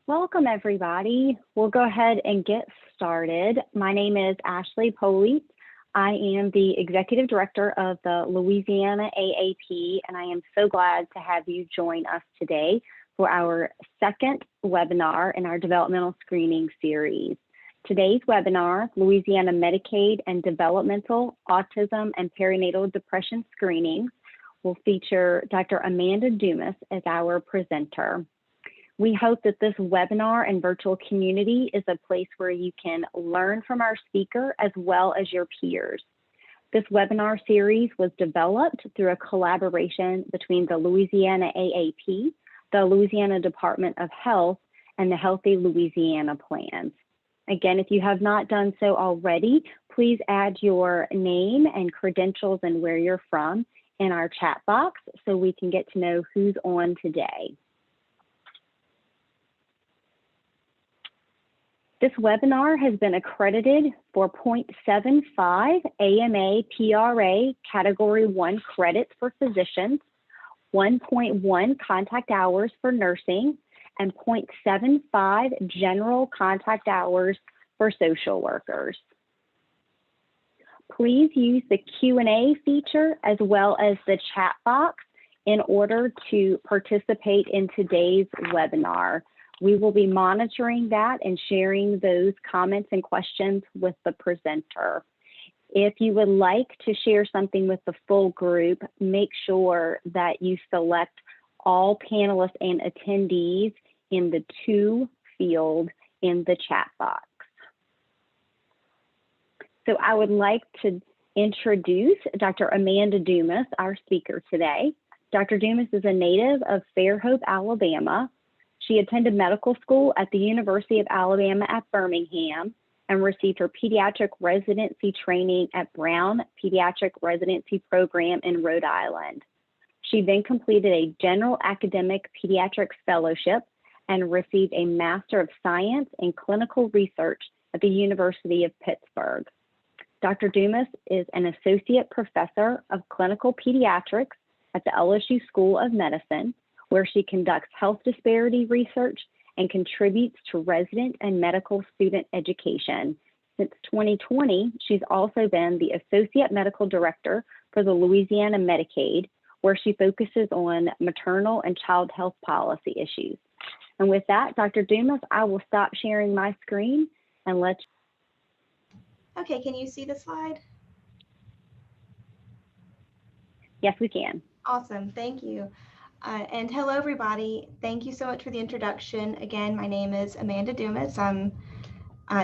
Welcome, everybody. We'll go ahead and get started. My name is Ashley Polite. I am the Executive Director of the Louisiana AAP, and I am so glad to have you join us today for our second webinar in our developmental screening series. Today's webinar, Louisiana Medicaid and Developmental, Autism, and Perinatal Depression Screenings, will feature Dr. Amanda Dumas as our presenter. We hope that this webinar and virtual community is a place where you can learn from our speaker as well as your peers. This webinar series was developed through a collaboration between the Louisiana AAP, the Louisiana Department of Health, and the Healthy Louisiana Plans. Again, if you have not done so already, please add your name and credentials and where you're from in our chat box so we can get to know who's on today. This webinar has been accredited for 0.75 AMA PRA Category 1 credits for physicians, 1.1 contact hours for nursing, and 0.75 general contact hours for social workers. Please use the Q&A feature as well as the chat box in order to participate in today's webinar. We will be monitoring that and sharing those comments and questions with the presenter. If you would like to share something with the full group, make sure that you select all panelists and attendees in the to field in the chat box. So I would like to introduce Dr. Amanda Dumas, our speaker today. Dr. Dumas is a native of Fairhope, Alabama. She attended medical school at the University of Alabama at Birmingham and received her pediatric residency training at Brown Pediatric Residency Program in Rhode Island. She then completed a general academic pediatrics fellowship and received a Master of Science in Clinical Research at the University of Pittsburgh. Dr. Dumas is an Associate Professor of Clinical Pediatrics at the LSU School of Medicine, where she conducts health disparity research and contributes to resident and medical student education. Since 2020, she's also been the Associate Medical Director for the Louisiana Medicaid, where she focuses on maternal and child health policy issues. And with that, Dr. Dumas, I will stop sharing my screen and let you. Okay, can you see the slide? Yes, we can. Awesome, thank you. And hello, everybody. Thank you so much for the introduction. Again, my name is Amanda Dumas. I'm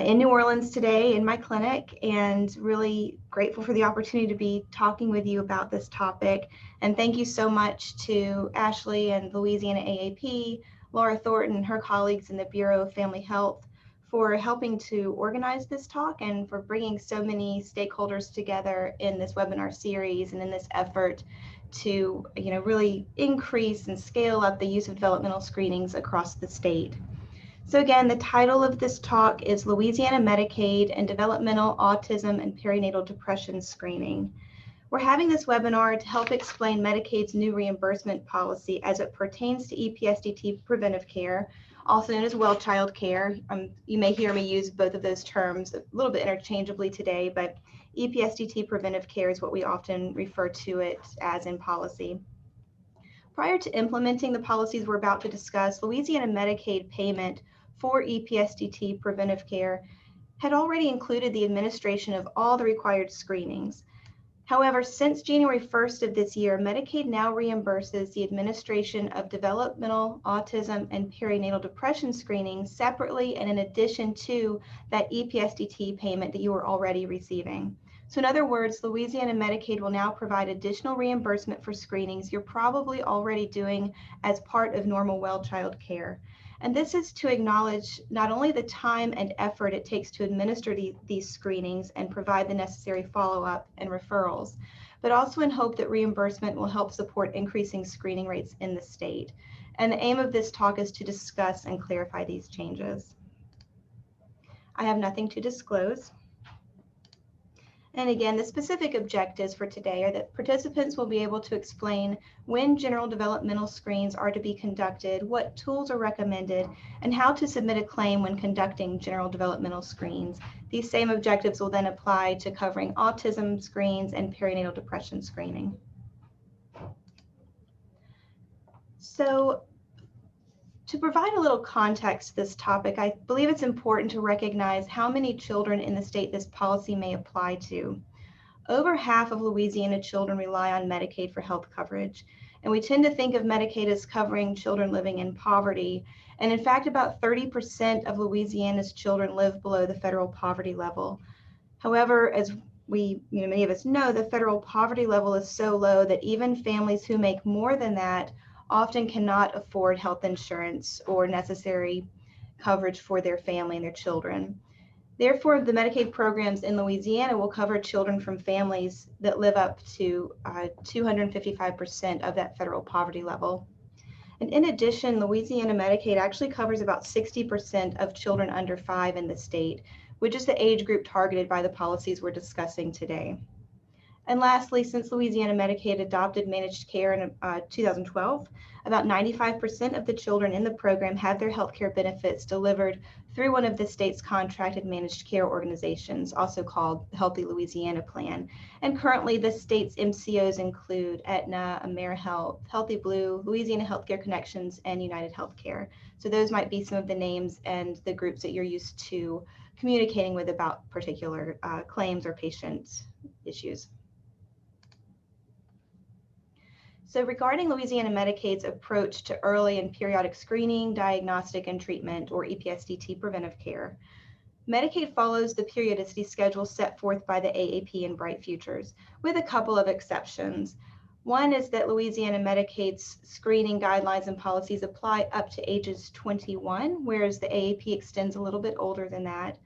in New Orleans today in my clinic and really grateful for the opportunity to be talking with you about this topic. And thank you so much to Ashley and Louisiana AAP, Laura Thornton, and her colleagues in the Bureau of Family Health for helping to organize this talk and for bringing so many stakeholders together in this webinar series and in this effort to really increase and scale up the use of developmental screenings across the state. So again, the title of this talk is Louisiana Medicaid and Developmental Autism and Perinatal Depression Screening. We're having this webinar to help explain Medicaid's new reimbursement policy as it pertains to EPSDT preventive care, also known as well child care. You may hear me use both of those terms a little bit interchangeably today, but EPSDT preventive care is what we often refer to it as in policy. Prior to implementing the policies we're about to discuss, Louisiana Medicaid payment for EPSDT preventive care had already included the administration of all the required screenings. However, since January 1st of this year, Medicaid now reimburses the administration of developmental, autism, and perinatal depression screenings separately and in addition to that EPSDT payment that you were already receiving. So in other words, Louisiana Medicaid will now provide additional reimbursement for screenings you're probably already doing as part of normal well child care. And this is to acknowledge not only the time and effort it takes to administer these screenings and provide the necessary follow-up and referrals, but also in hope that reimbursement will help support increasing screening rates in the state. And the aim of this talk is to discuss and clarify these changes. I have nothing to disclose. And again, the specific objectives for today are that participants will be able to explain when general developmental screens are to be conducted, what tools are recommended, and how to submit a claim when conducting general developmental screens. These same objectives will then apply to covering autism screens and perinatal depression screening. So, to provide a little context to this topic, I believe it's important to recognize how many children in the state this policy may apply to. Over half of Louisiana children rely on Medicaid for health coverage, and we tend to think of Medicaid as covering children living in poverty. And in fact, about 30% of Louisiana's children live below the federal poverty level. However, as many of us know, the federal poverty level is so low that even families who make more than that often cannot afford health insurance or necessary coverage for their family and their children. Therefore, the Medicaid programs in Louisiana will cover children from families that live up to 255% of that federal poverty level. And in addition, Louisiana Medicaid actually covers about 60% of children under 5 in the state, which is the age group targeted by the policies we're discussing today. And lastly, since Louisiana Medicaid adopted managed care in 2012, about 95% of the children in the program have their healthcare benefits delivered through one of the state's contracted managed care organizations, also called the Healthy Louisiana Plan. And currently, the state's MCOs include Aetna, AmeriHealth, Healthy Blue, Louisiana Healthcare Connections, and United Healthcare. So those might be some of the names and the groups that you're used to communicating with about particular claims or patient issues. So regarding Louisiana Medicaid's approach to early and periodic screening, diagnostic, and treatment, or EPSDT preventive care, Medicaid follows the periodicity schedule set forth by the AAP and Bright Futures, with a couple of exceptions. One is that Louisiana Medicaid's screening guidelines and policies apply up to ages 21, whereas the AAP extends a little bit older than that.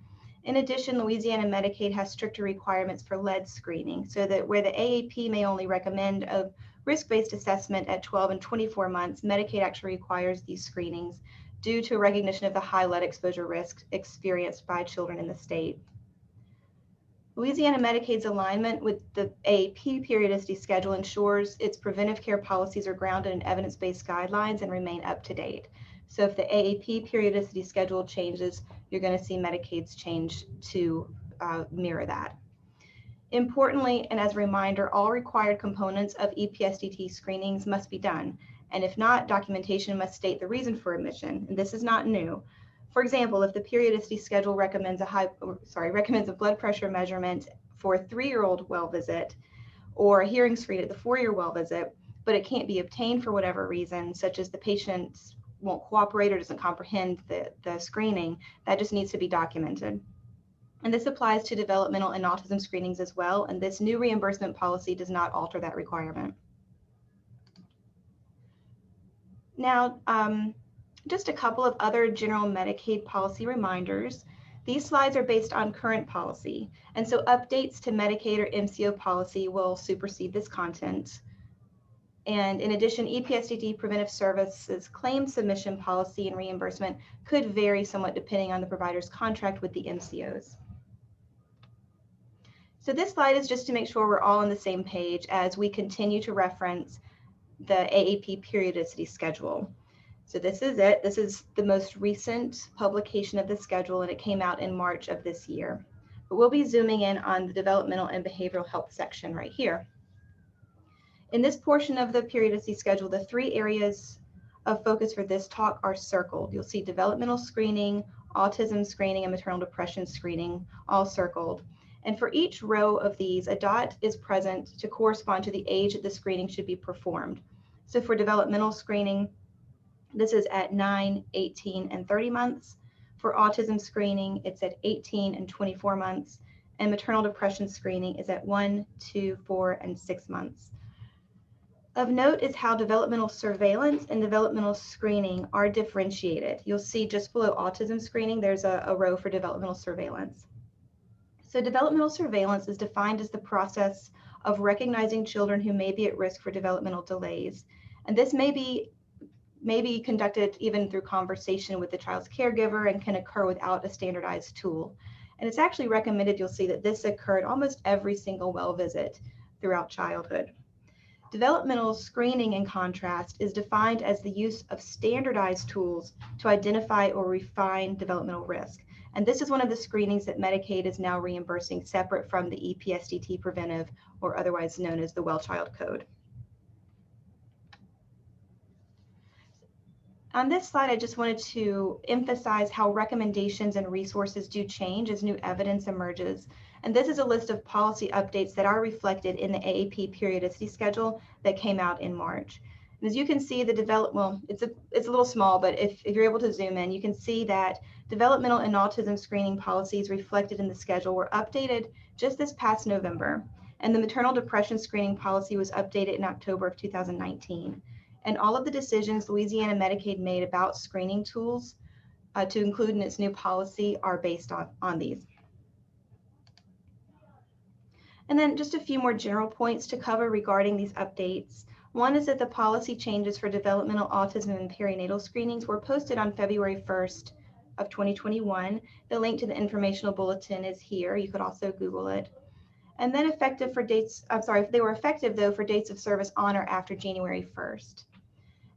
In addition, Louisiana Medicaid has stricter requirements for lead screening, so that where the AAP may only recommend a risk-based assessment at 12 and 24 months, Medicaid actually requires these screenings due to a recognition of the high lead exposure risk experienced by children in the state. Louisiana Medicaid's alignment with the AAP periodicity schedule ensures its preventive care policies are grounded in evidence-based guidelines and remain up to date. So if the AAP periodicity schedule changes, you're going to see Medicaid's change to mirror that. Importantly, and as a reminder, all required components of EPSDT screenings must be done. And if not, documentation must state the reason for admission. And this is not new. For example, if the periodicity schedule recommends a blood pressure measurement for a 3-year-old well visit or a hearing screen at the 4-year well visit, but it can't be obtained for whatever reason, such as the patient won't cooperate or doesn't comprehend the screening, that just needs to be documented. And this applies to developmental and autism screenings as well, and this new reimbursement policy does not alter that requirement. Now, just a couple of other general Medicaid policy reminders. These slides are based on current policy, and so updates to Medicaid or MCO policy will supersede this content. And in addition, EPSDT preventive services claim submission policy and reimbursement could vary somewhat depending on the provider's contract with the MCOs. So this slide is just to make sure we're all on the same page as we continue to reference the AAP periodicity schedule. So this is it. This is the most recent publication of the schedule, and it came out in March of this year. But we'll be zooming in on the developmental and behavioral health section right here. In this portion of the periodicity schedule, the 3 areas of focus for this talk are circled. You'll see developmental screening, autism screening, and maternal depression screening, all circled. And for each row of these, a dot is present to correspond to the age that the screening should be performed. So for developmental screening, this is at 9, 18, and 30 months. For autism screening, it's at 18 and 24 months. And maternal depression screening is at 1, 2, 4, and 6 months. Of note is how developmental surveillance and developmental screening are differentiated. You'll see just below autism screening, there's a row for developmental surveillance. So developmental surveillance is defined as the process of recognizing children who may be at risk for developmental delays. And this may be conducted even through conversation with the child's caregiver and can occur without a standardized tool. And it's actually recommended, you'll see that this occurred almost every single well visit throughout childhood. Developmental screening, in contrast, is defined as the use of standardized tools to identify or refine developmental risk. And this is one of the screenings that Medicaid is now reimbursing separate from the EPSDT preventive, or otherwise known as the Well Child Code. On this slide, I just wanted to emphasize how recommendations and resources do change as new evidence emerges. And this is a list of policy updates that are reflected in the AAP periodicity schedule that came out in March. And as you can see, it's a little small, but if you're able to zoom in, you can see that developmental and autism screening policies reflected in the schedule were updated just this past November. And the maternal depression screening policy was updated in October of 2019. And all of the decisions Louisiana Medicaid made about screening tools to include in its new policy are based on these. And then just a few more general points to cover regarding these updates. One is that the policy changes for developmental autism and perinatal screenings were posted on February 1st of 2021. The link to the informational bulletin is here. You could also Google it. And then effective for dates, they were effective though for dates of service on or after January 1st.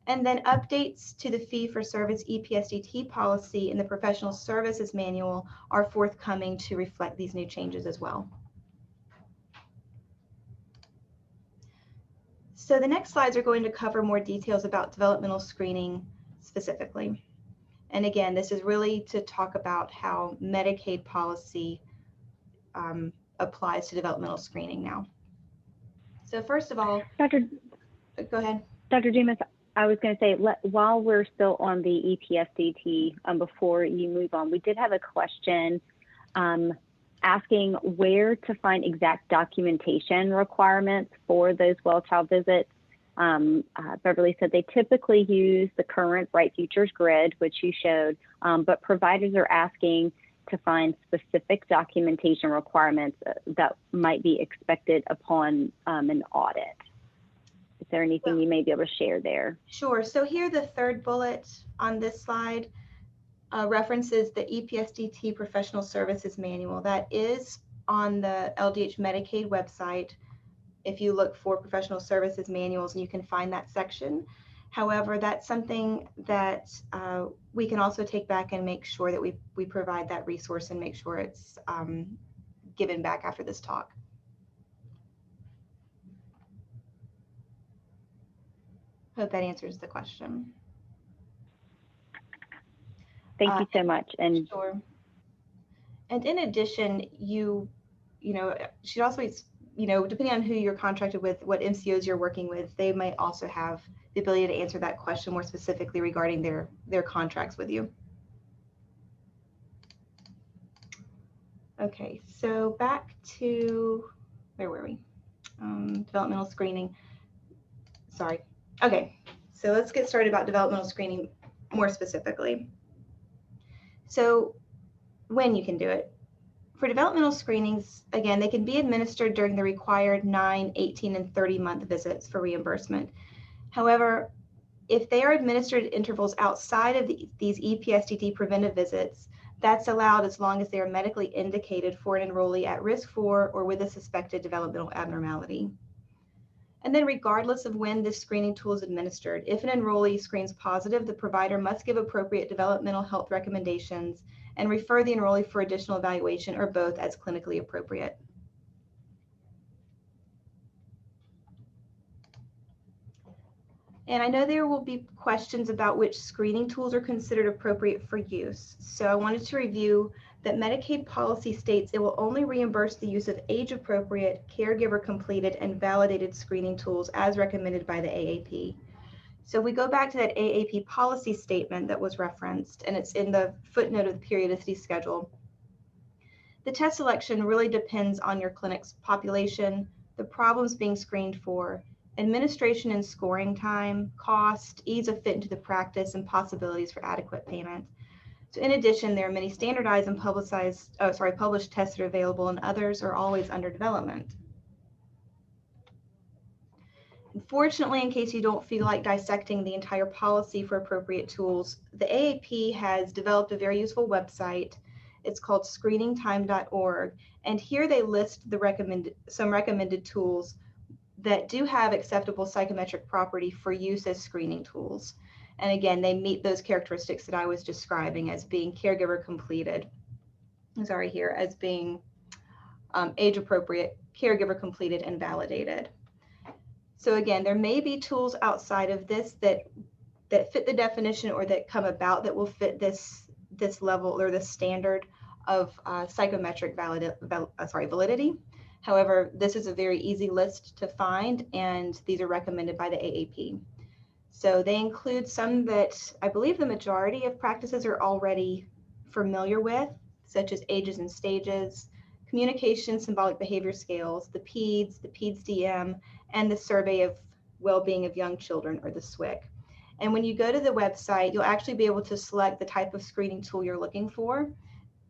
And then updates to the fee-for-service EPSDT policy in the professional services manual are forthcoming to reflect these new changes as well. So the next slides are going to cover more details about developmental screening specifically. And again, this is really to talk about how Medicaid policy applies to developmental screening now. So first of all, go ahead. Dr. Dumas, I was going to say, while we're still on the EPSDT, before you move on, we did have a question asking where to find exact documentation requirements for those well child visits. Beverly said they typically use the current Bright Futures grid, which you showed, but providers are asking to find specific documentation requirements that might be expected upon an audit. Is there anything you may be able to share there? Sure. So here, the third bullet on this slide references the EPSDT Professional Services Manual. That is on the LDH Medicaid website. If you look for professional services manuals, and you can find that section. However, that's something that we can also take back and make sure that we provide that resource and make sure it's given back after this talk. Hope that answers the question. Thank you so much. And sure. And in addition, you should also, depending on who you're contracted with, what MCOs you're working with, they might also have the ability to answer that question more specifically regarding their contracts with you. Okay, so back to, where were we? Developmental screening. Sorry. Okay, so let's get started about developmental screening more specifically. So when you can do it. For developmental screenings, again, they can be administered during the required 9, 18, and 30-month visits for reimbursement. However, if they are administered at intervals outside of these EPSDT preventive visits, that's allowed as long as they are medically indicated for an enrollee at risk for or with a suspected developmental abnormality. And then regardless of when this screening tool is administered, if an enrollee screens positive, the provider must give appropriate developmental health recommendations and refer the enrollee for additional evaluation or both as clinically appropriate. And I know there will be questions about which screening tools are considered appropriate for use. So I wanted to review that Medicaid policy states it will only reimburse the use of age-appropriate, caregiver-completed, and validated screening tools as recommended by the AAP. So we go back to that AAP policy statement that was referenced, and it's in the footnote of the periodicity schedule. The test selection really depends on your clinic's population, the problems being screened for, administration and scoring time, cost, ease of fit into the practice, and possibilities for adequate payment. So in addition, there are many standardized and published tests that are available, and others are always under development. Unfortunately, in case you don't feel like dissecting the entire policy for appropriate tools, the AAP has developed a very useful website, It's called screeningtime.org. And here they list some recommended tools that do have acceptable psychometric property for use as screening tools. And again, they meet those characteristics that I was describing as being caregiver completed. Sorry, here as being age appropriate, caregiver completed, and validated. So again, there may be tools outside of this that fit the definition or that come about that will fit this level or this standard of psychometric validity. However, this is a very easy list to find, and these are recommended by the AAP. So they include some that I believe the majority of practices are already familiar with, such as ages and stages, communication symbolic behavior scales, the PEDS-DM, and the Survey of Well-Being of Young Children, or the SWIC. And when you go to the website, you'll actually be able to select the type of screening tool you're looking for.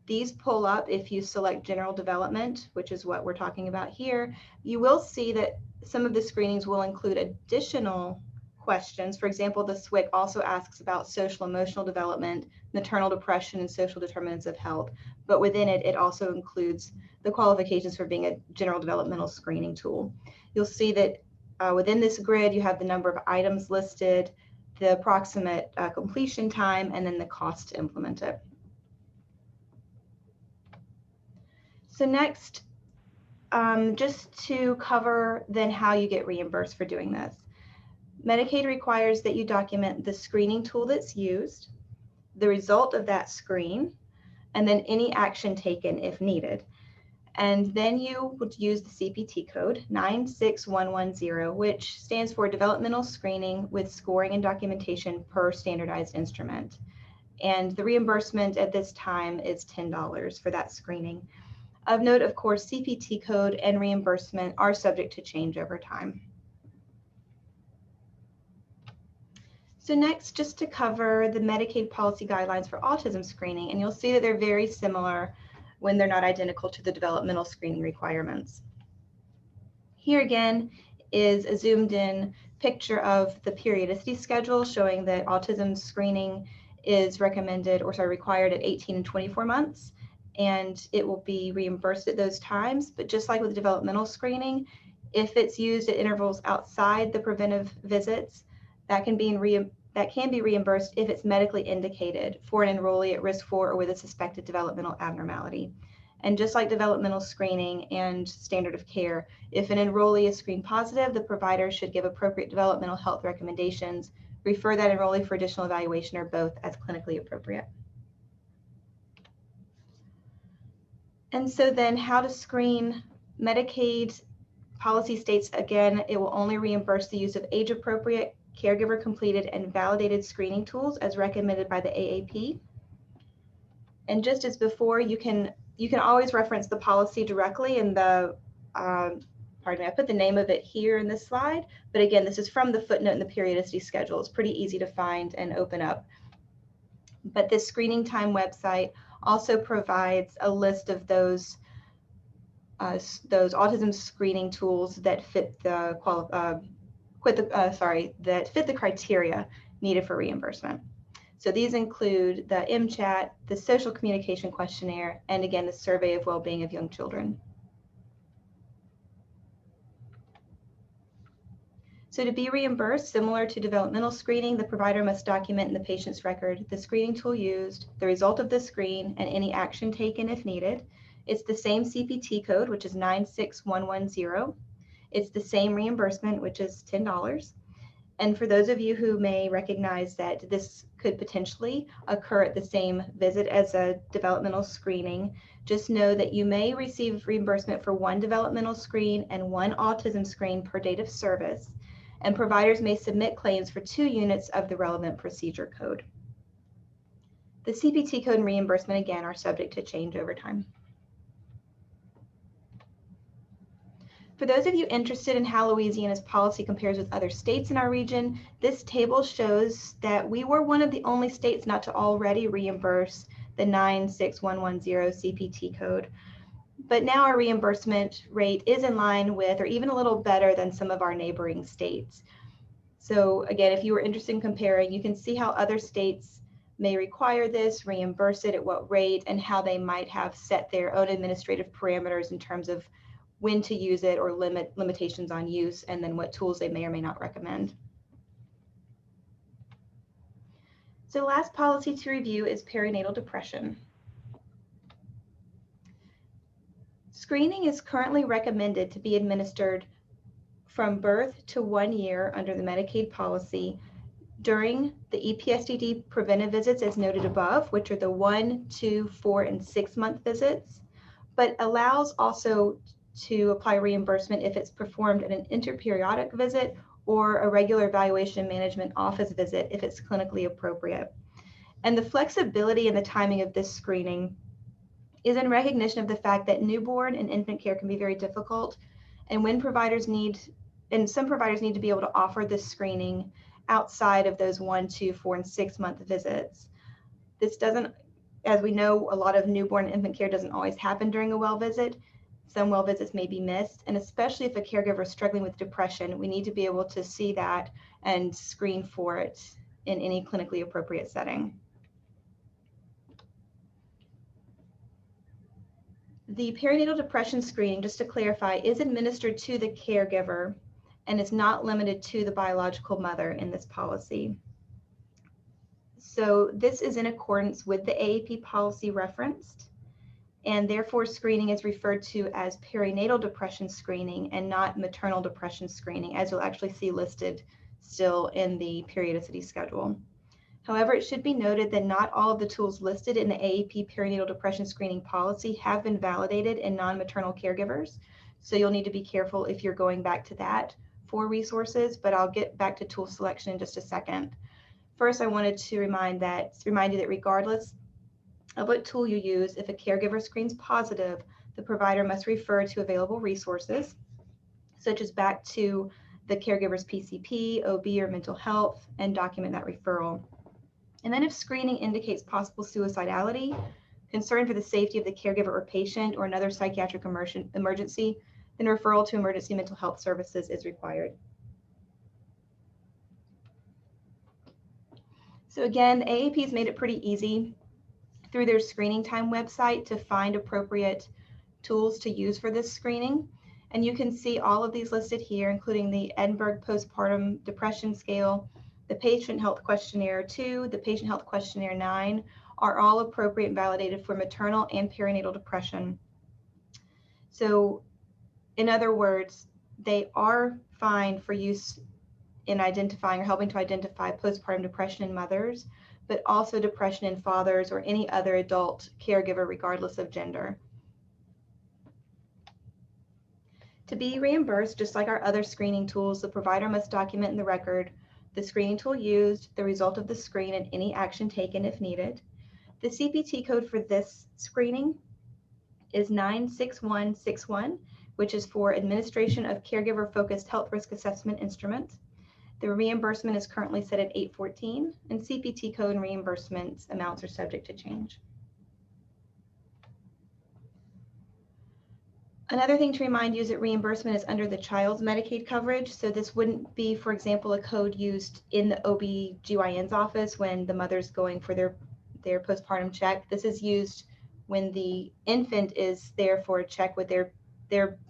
These pull up if you select general development, which is what we're talking about here. You will see that some of the screenings will include additional questions. For example, the SWIC also asks about social emotional development, maternal depression, and social determinants of health. But within it, it also includes the qualifications for being a general developmental screening tool. You'll see that within this grid, you have the number of items listed, the approximate completion time, and then the cost to implement it. So next, just to cover then how you get reimbursed for doing this. Medicaid requires that you document the screening tool that's used, the result of that screen, and then any action taken if needed. And then you would use the CPT code 96110, which stands for Developmental Screening with Scoring and Documentation per Standardized Instrument. And the reimbursement at this time is $10 for that screening. Of note, of course, CPT code and reimbursement are subject to change over time. So next, just to cover the Medicaid policy guidelines for autism screening, and you'll see that they're very similar when they're not identical to the developmental screening requirements. Here again is a zoomed in picture of the periodicity schedule showing that autism screening is required at 18 and 24 months, and it will be reimbursed at those times. But just like with developmental screening, if it's used at intervals outside the preventive visits, that can be reimbursed if it's medically indicated for an enrollee at risk for or with a suspected developmental abnormality. And just like developmental screening and standard of care, if an enrollee is screened positive, the provider should give appropriate developmental health recommendations, refer that enrollee for additional evaluation, or both as clinically appropriate. And so then how to screen. Medicaid policy states, again, it will only reimburse the use of age-appropriate, caregiver-completed, and validated screening tools as recommended by the AAP. And just as before, you can always reference the policy directly in the, pardon me, I put the name of it here in this slide, but again, this is from the footnote in the periodicity schedule. It's pretty easy to find and open up. But this Screening Time website also provides a list of those autism screening tools that fit the criteria needed for reimbursement. So these include the MCHAT, the Social Communication Questionnaire, and again, the Survey of Well-Being of Young Children. So to be reimbursed, similar to developmental screening, the provider must document in the patient's record the screening tool used, the result of the screen, and any action taken if needed. It's the same CPT code, which is 96110. It's the same reimbursement, which is $10. And for those of you who may recognize that this could potentially occur at the same visit as a developmental screening, just know that you may receive reimbursement for one developmental screen and one autism screen per date of service, and providers may submit claims for 2 units of the relevant procedure code. The CPT code and reimbursement, again, are subject to change over time. For those of you interested in how Louisiana's policy compares with other states in our region, this table shows that we were one of the only states not to already reimburse the 96110 CPT code. But now our reimbursement rate is in line with, or even a little better than, some of our neighboring states. So again, if you were interested in comparing, you can see how other states may require this, reimburse it at what rate, and how they might have set their own administrative parameters in terms of when to use it or limitations on use, and then what tools they may or may not recommend. So the last policy to review is perinatal depression. Screening is currently recommended to be administered from birth to 1 year under the Medicaid policy during the EPSDD preventive visits as noted above, which are the 1, 2, 4, and 6 month visits, but allows also to apply reimbursement if it's performed at an interperiodic visit or a regular evaluation and management office visit if it's clinically appropriate. And the flexibility and the timing of this screening is in recognition of the fact that newborn and infant care can be very difficult, and when providers need, and some providers need to be able to offer this screening outside of those 1, 2, 4, and 6 month visits. This doesn't, as we know, a lot of newborn and infant care doesn't always happen during a well visit. Some well visits may be missed, and especially if a caregiver is struggling with depression, we need to be able to see that and screen for it in any clinically appropriate setting. The perinatal depression screening, just to clarify, is administered to the caregiver and is not limited to the biological mother in this policy. So this is in accordance with the AAP policy referenced, and therefore screening is referred to as perinatal depression screening and not maternal depression screening, as you'll actually see listed still in the periodicity schedule. However, it should be noted that not all of the tools listed in the AAP perinatal depression screening policy have been validated in non-maternal caregivers. So you'll need to be careful if you're going back to that for resources, but I'll get back to tool selection in just a second. First, I wanted to remind you that regardless of what tool you use, if a caregiver screens positive, the provider must refer to available resources, such as back to the caregiver's PCP, OB, or mental health, and document that referral. And then if screening indicates possible suicidality, concern for the safety of the caregiver or patient, or another psychiatric emergency, then referral to emergency mental health services is required. So again, the AAP has made it pretty easy through their screening time website to find appropriate tools to use for this screening. And you can see all of these listed here, including the Edinburgh Postpartum Depression Scale, the Patient Health Questionnaire 2, the Patient Health Questionnaire 9 are all appropriate and validated for maternal and perinatal depression. So in other words, they are fine for use in identifying or helping to identify postpartum depression in mothers, but also depression in fathers or any other adult caregiver, regardless of gender. To be reimbursed, just like our other screening tools, the provider must document in the record the screening tool used, the result of the screen, and any action taken if needed. The CPT code for this screening is 96161, which is for Administration of Caregiver-Focused Health Risk Assessment Instrument. The reimbursement is currently set at $814, and CPT code and reimbursement amounts are subject to change. Another thing to remind you is that reimbursement is under the child's Medicaid coverage. So this wouldn't be, for example, a code used in the OB/GYN's office when the mother's going for their postpartum check. This is used when the infant is there for a check with their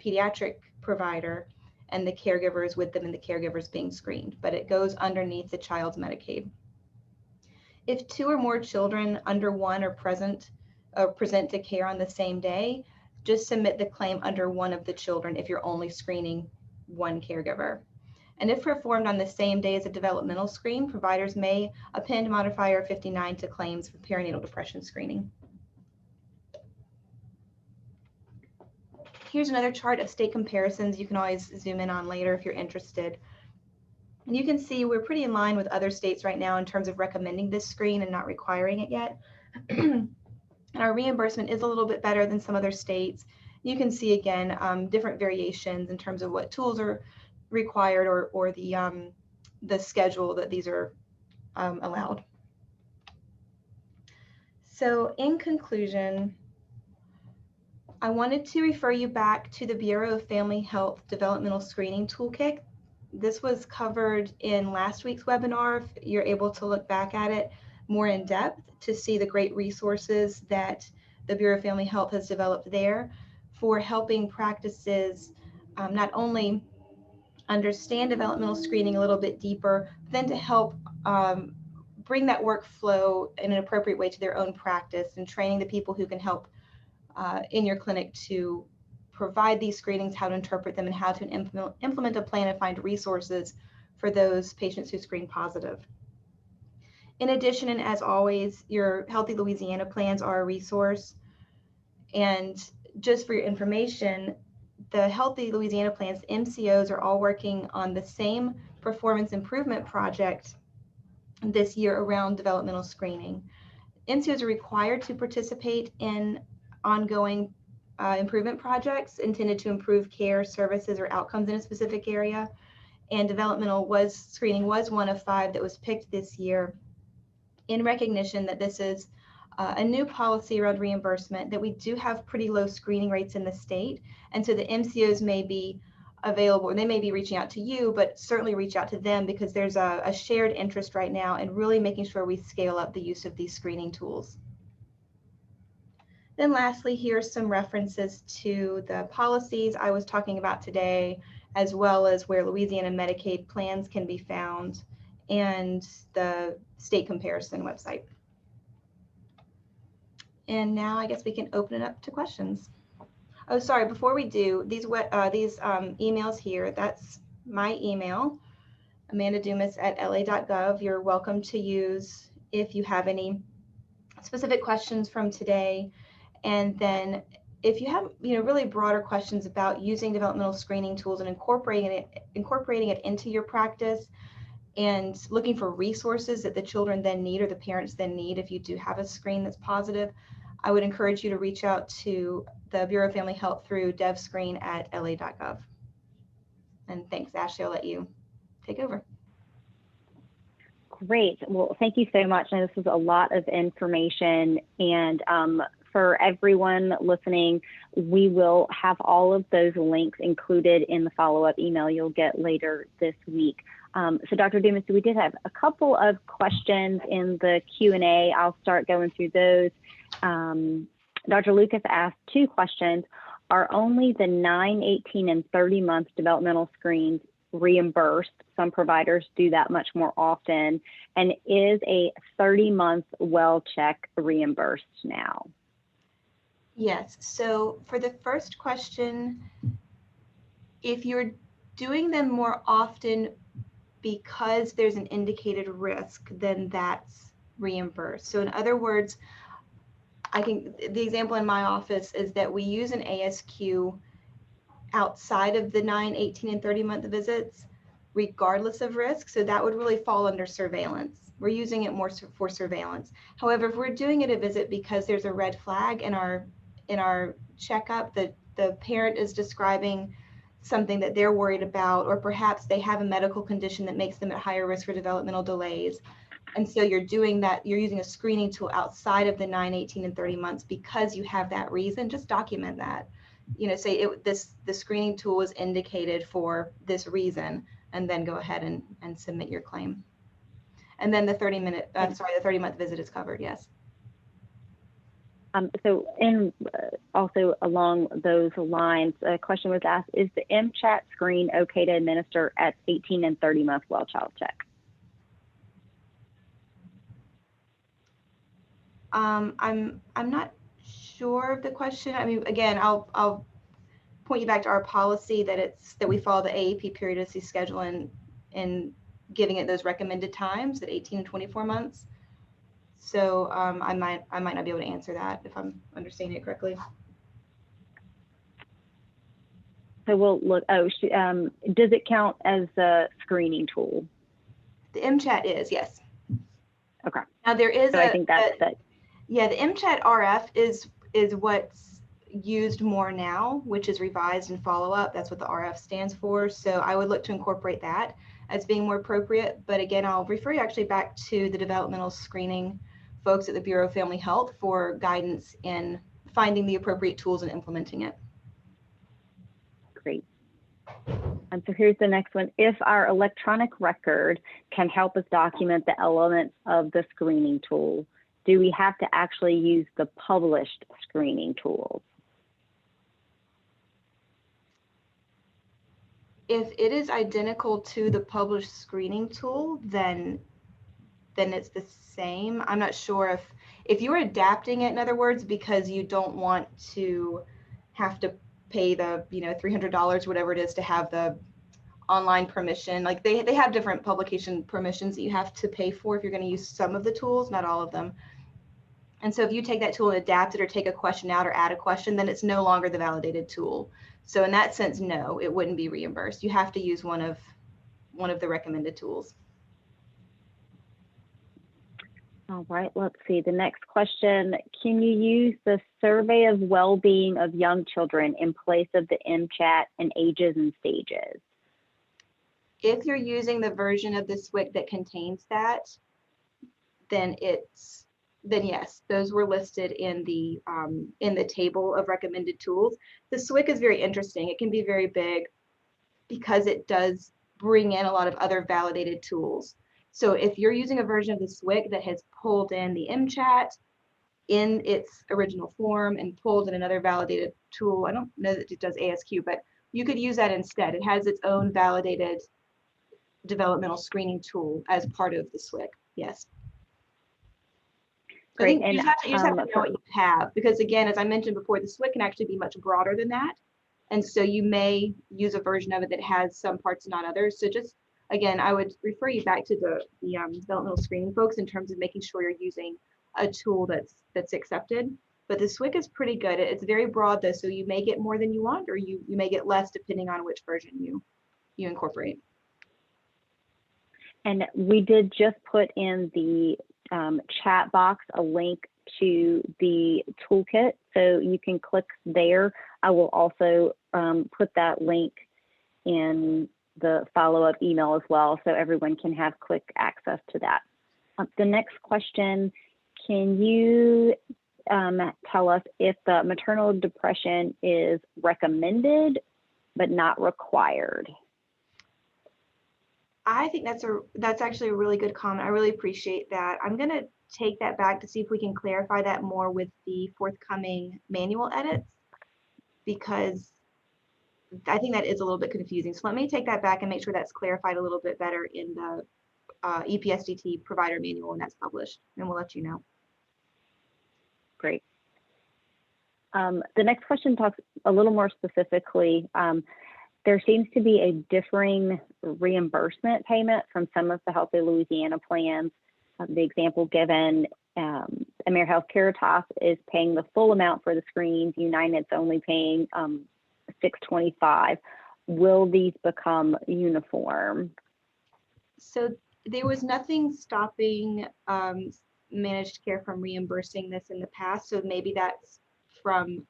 pediatric provider and the caregiver is with them and the caregiver is being screened, but it goes underneath the child's Medicaid. If 2 or more children under 1 are present or present to care on the same day, just submit the claim under one of the children if you're only screening one caregiver. And if performed on the same day as a developmental screen, providers may append modifier 59 to claims for perinatal depression screening. Here's another chart of state comparisons you can always zoom in on later if you're interested. And you can see we're pretty in line with other states right now in terms of recommending this screen and not requiring it yet. Our reimbursement is a little bit better than some other states. You can see again different variations in terms of what tools are required or the schedule that these are allowed. So in conclusion, I wanted to refer you back to the Bureau of Family Health Developmental Screening Toolkit. This was covered in last week's webinar. If you're able to look back at it more in depth to see the great resources that the Bureau of Family Health has developed there for helping practices not only understand developmental screening a little bit deeper, but then to help bring that workflow in an appropriate way to their own practice, and training the people who can help in your clinic to provide these screenings, how to interpret them, and how to implement a plan and find resources for those patients who screen positive. In addition, and as always, your Healthy Louisiana plans are a resource. And just for your information, the Healthy Louisiana plans, the MCOs, are all working on the same performance improvement project this year around developmental screening. MCOs are required to participate in ongoing improvement projects intended to improve care, services, or outcomes in a specific area. And developmental screening was one of 5 that was picked this year, in recognition that this is a new policy around reimbursement, that we do have pretty low screening rates in the state. And so the MCOs may be available, or they may be reaching out to you, but certainly reach out to them, because there's a shared interest right now in really making sure we scale up the use of these screening tools. Then lastly, here's some references to the policies I was talking about today, as well as where Louisiana Medicaid plans can be found, and the state comparison website. And now I guess we can open it up to questions. Oh, sorry, before we do, these emails here, that's my email, amandadumas@la.gov. You're welcome to use if you have any specific questions from today. And then if you have really broader questions about using developmental screening tools and incorporating it into your practice, and looking for resources that the children then need, or the parents then need, if you do have a screen that's positive, I would encourage you to reach out to the Bureau of Family Health through devscreen@la.gov. And thanks, Ashley. I'll let you take over. Great. Well, thank you so much. And this was a lot of information. And for everyone listening, we will have all of those links included in the follow-up email you'll get later this week. So Dr. Dumas, we did have a couple of questions in the Q&A. I'll start going through those. Dr. Lucas asked 2 questions. Are only the 9, 18, and 30-month developmental screens reimbursed? Some providers do that much more often. And is a 30-month well check reimbursed now? Yes. So for the first question, if you're doing them more often because there's an indicated risk, then that's reimbursed. So in other words, the example in my office is that we use an ASQ outside of the 9, 18, and 30-month visits, regardless of risk. So that would really fall under surveillance. We're using it more for surveillance. However, if we're doing it a visit because there's a red flag in our checkup, that the parent is describing something that they're worried about, or perhaps they have a medical condition that makes them at higher risk for developmental delays, and so you're doing that, you're using a screening tool outside of the 9, 18, and 30 months because you have that reason, just document that. Say the screening tool is indicated for this reason, and then go ahead and submit your claim. And then the 30-month visit is covered, yes. So also along those lines, a question was asked, is the MChat screen okay to administer at 18 and 30-month well child check? I'm not sure of the question. I mean, again, I'll point you back to our policy that we follow the AAP periodicity schedule and giving it those recommended times at 18 and 24 months. So I might not be able to answer that if I'm understanding it correctly. So we'll look. Oh, does it count as a screening tool? The MChat is, yes. Okay. Now there is I think that's that. Yeah, the MChat RF is what's used more now, which is revised and follow up. That's what the RF stands for. So I would look to incorporate that as being more appropriate. But again, I'll refer you actually back to the developmental screening folks at the Bureau of Family Health for guidance in finding the appropriate tools and implementing it. Great. And so here's the next one. If our electronic record can help us document the elements of the screening tool, do we have to actually use the published screening tools? If it is identical to the published screening tool, then it's the same. I'm not sure if you're adapting it, in other words, because you don't want to have to pay the $300, whatever it is, to have the online permission. Like they have different publication permissions that you have to pay for if you're going to use some of the tools, not all of them. And so if you take that tool and adapt it or take a question out or add a question, then it's no longer the validated tool. So in that sense, no, it wouldn't be reimbursed. You have to use one of the recommended tools. All right, let's see. The next question, can you use the survey of well-being of young children in place of the MCHAT and ages and stages? If you're using the version of the SWIC that contains that, then yes, those were listed in the table of recommended tools. The SWIC is very interesting. It can be very big because it does bring in a lot of other validated tools. So if you're using a version of the SWIC that has pulled in the MCHAT in its original form and pulled in another validated tool, I don't know that it does ASQ, but you could use that instead. It has its own validated developmental screening tool as part of the SWIC. Yes. Great. I think you just have to know what you have, because again, as I mentioned before, the SWIC can actually be much broader than that. And so you may use a version of it that has some parts, not others. So just, again, I would refer you back to the developmental screening folks in terms of making sure you're using a tool that's accepted. But the SWIC is pretty good. It's very broad though, so you may get more than you want, or you may get less depending on which version you incorporate. And we did just put in the chat box a link to the toolkit, so you can click there. I will also put that link in the follow-up email as well, so everyone can have quick access to that. The next question, can you tell us if the maternal depression is recommended but not required? I think that's actually a really good comment. I really appreciate that. I'm going to take that back to see if we can clarify that more with the forthcoming manual edits, because I think that is a little bit confusing. So let me take that back and make sure that's clarified a little bit better in the EPSDT provider manual when that's published, and we'll let you know. Great. The next question talks a little more specifically. There seems to be a differing reimbursement payment from some of the Healthy Louisiana plans. The example given, AmeriHealth Caritas is paying the full amount for the screens. United's only paying $625. Will these become uniform? So there was nothing stopping managed care from reimbursing this in the past. So maybe that's from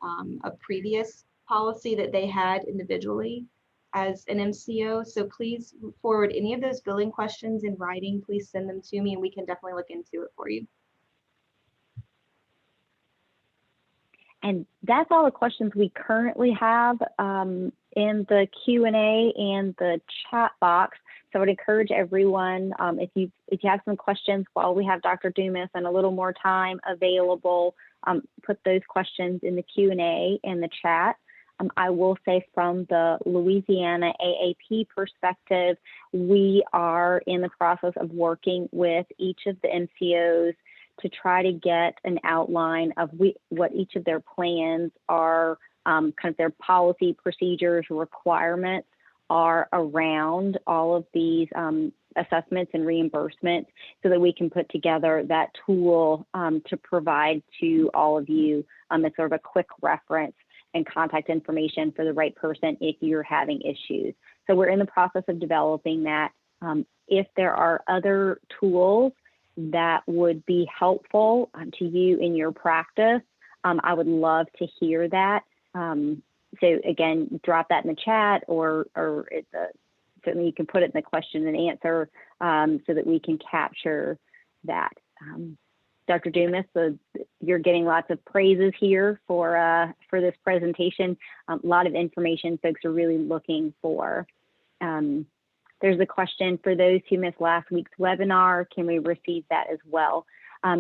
a previous policy that they had individually as an MCO. So please forward any of those billing questions in writing. Please send them to me and we can definitely look into it for you. And that's all the questions we currently have in the Q&A and the chat box. So I would encourage everyone, if you have some questions while we have Dr. Dumas and a little more time available, put those questions in the Q&A and the chat. I will say from the Louisiana AAP perspective, we are in the process of working with each of the MCOs to try to get an outline of what each of their plans are, kind of their policy, procedures, requirements are around all of these assessments and reimbursements, so that we can put together that tool to provide to all of you as sort of a quick reference and contact information for the right person if you're having issues. So we're in the process of developing that. If there are other tools that would be helpful to you in your practice, I would love to hear that. So again, drop that in the chat, or certainly you can put it in the question and answer so that we can capture that. Dr. Dumas, you're getting lots of praises here for this presentation. A lot of information folks are really looking for. There's a question for those who missed last week's webinar. Can we receive that as well?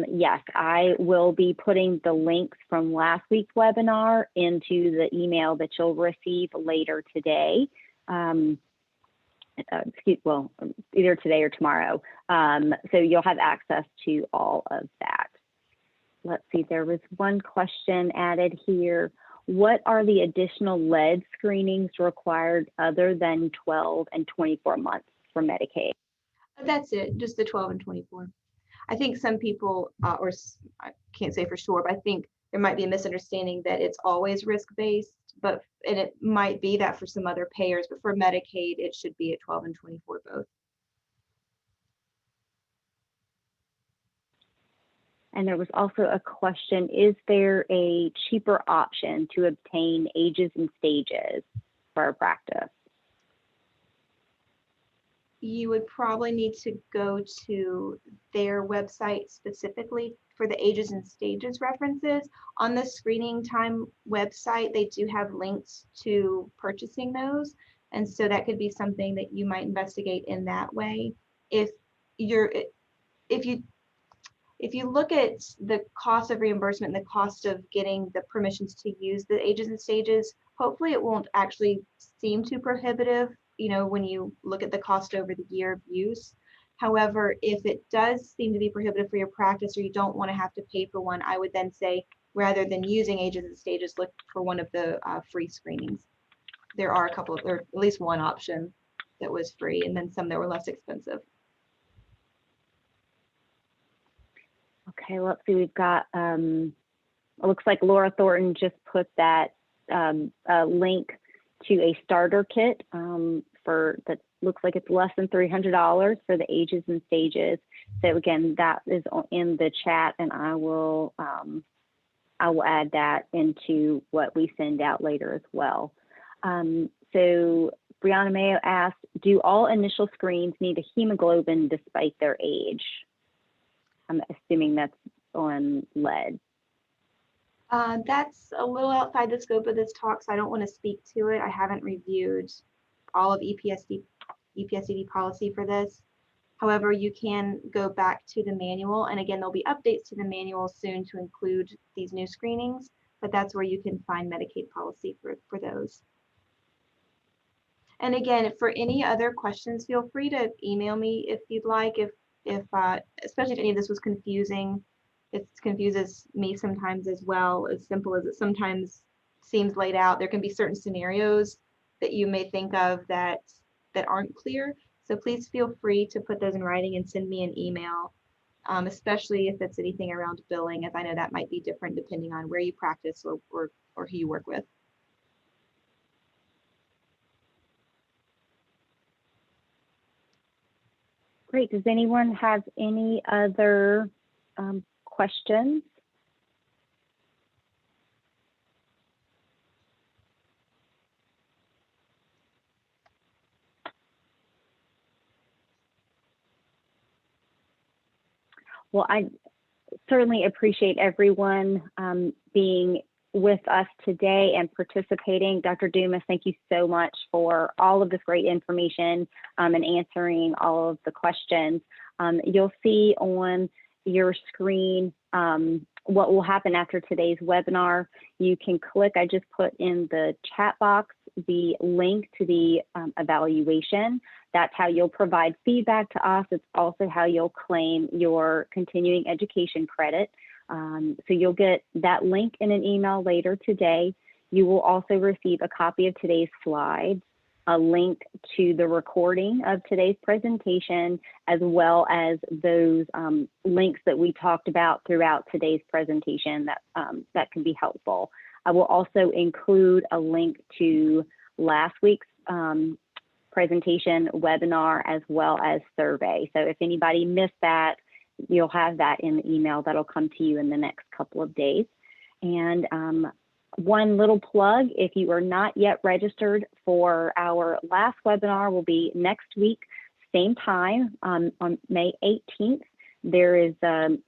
Yes, I will be putting the links from last week's webinar into the email that you'll receive later today. Well, either today or tomorrow. So you'll have access to all of that. Let's see, there was one question added here. What are the additional lead screenings required other than 12 and 24 months for Medicaid? That's it, just the 12 and 24. I think some people, or I can't say for sure, but I think there might be a misunderstanding that it's always risk-based, and it might be that for some other payers, but for Medicaid, it should be at 12 and 24 both. And there was also a question, is there a cheaper option to obtain ages and stages for our practice? You would probably need to go to their website specifically for the ages and stages references. On the screening time website, they do have links to purchasing those. And so that could be something that you might investigate in that way. If you look at the cost of reimbursement and the cost of getting the permissions to use the ages and stages, hopefully it won't actually seem too prohibitive, when you look at the cost over the year of use. However, if it does seem to be prohibitive for your practice, or you don't want to have to pay for one, I would then say, rather than using ages and stages, look for one of the free screenings. There are at least one option that was free, and then some that were less expensive. Okay, let's see, we've got, it looks like Laura Thornton just put that link to a starter kit that looks like it's less than $300 for the ages and stages. So again, that is in the chat, and I will add that into what we send out later as well. So Brianna Mayo asked, do all initial screens need a hemoglobin despite their age? I'm assuming that's on lead. That's a little outside the scope of this talk, so I don't want to speak to it. I haven't reviewed all of EPSDD policy for this. However, you can go back to the manual, and again, there'll be updates to the manual soon to include these new screenings, but that's where you can find Medicaid policy for those. And again, for any other questions, feel free to email me if you'd like, especially if any of this was confusing. It confuses me sometimes as well, as simple as it sometimes seems laid out. There can be certain scenarios that you may think of that aren't clear. So please feel free to put those in writing and send me an email, especially if it's anything around billing, as I know that might be different depending on where you practice or who you work with. Great. Does anyone have any other questions? Well, I certainly appreciate everyone being with us today and participating. Dr. Dumas, thank you so much for all of this great information and answering all of the questions. You'll see on your screen what will happen after today's webinar. You can click, I just put in the chat box, the link to the evaluation. That's how you'll provide feedback to us. It's also how you'll claim your continuing education credit. So you'll get that link in an email later today. You will also receive a copy of today's slides, a link to the recording of today's presentation, as well as those links that we talked about throughout today's presentation that can be helpful. I will also include a link to last week's presentation webinar as well as survey. So if anybody missed that, you'll have that in the email that'll come to you in the next couple of days. And one little plug, if you are not yet registered for our last webinar, will be next week, same time on May 18th. There is a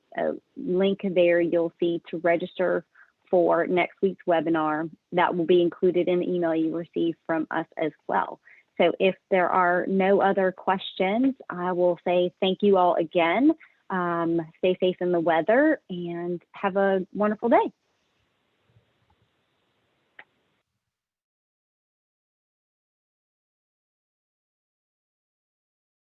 link there you'll see to register for next week's webinar. That will be included in the email you receive from us as well. So if there are no other questions, I will say thank you all again. Stay safe in the weather and have a wonderful day.